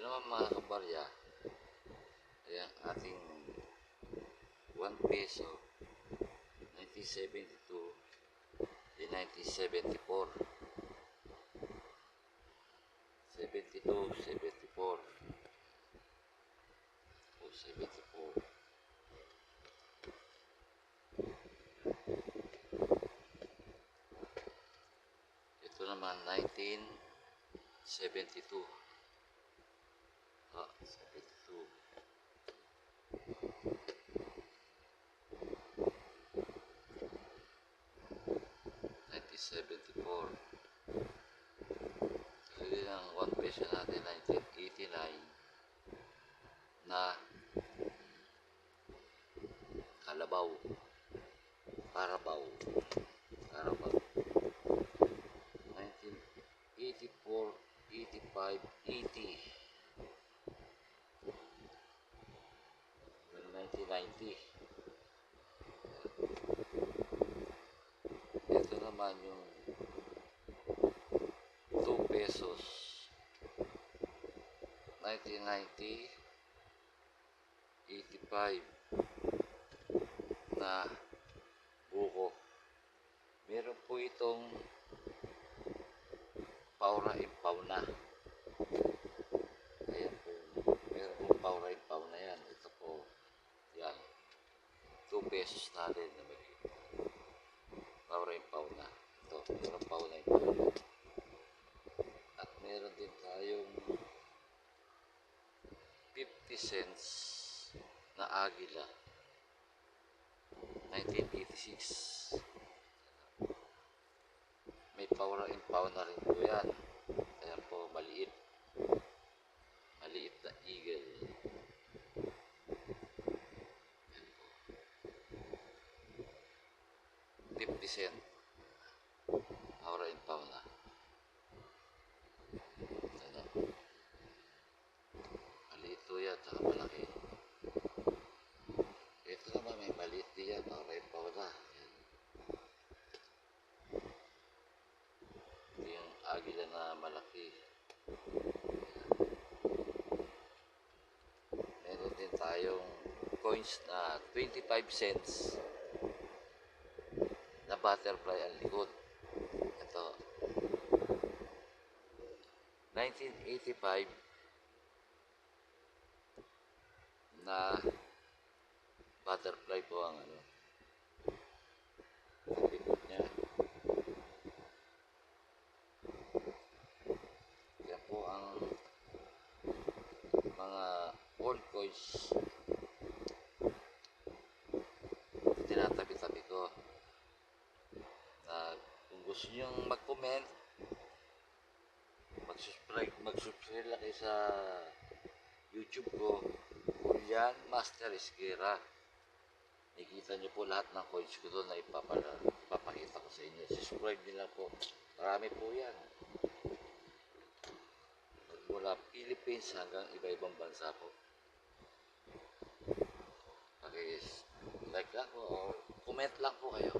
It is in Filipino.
naman mga kabarya, ay ang ating 1 peso 1972 di 1974 72, 74 o 74. Ito naman 1972. 72. Hindi ng 1 peso natin 1989 na Kalabaw, Carabao 1984, 85, 80 1990. Ito naman yung 2 pesos 1990, 85 na buko. Meron po itong paura impaw na. Ayan po. Meron po paura impaw na yan. Ito po. Yan. 2 pesos na rin na may paura impaw na. Ito. Meron paura impaw na. At meron din tayong 50 cents na Agila 1986. May paura impaw na rin po yan. Ayan po, maliit na eagle. Ayan po. 50 cent paura impaw na. Ano? Maliit po yan, saka malaki. Ito naman may maliit din yan, paura impaw na. Yung Agila na malaki. Meron din tayong coins na 25 cents na butterfly ang likod. Ito 1985 na butterfly po ang likod niya. Yan po ang mga old coins tinatabi-tabi ko. Na kung gusto nyo mag-comment, mag-subscribe lang kayo sa YouTube ko, Julian Master Esguera. Nakikita nyo po lahat ng coins ko doon na ipapakita ko sa inyo. Subscribe nyo lang po. Marami po yan. Mula Philippines hanggang iba-ibang bansa po. Okay, like lang po o comment lang po kayo.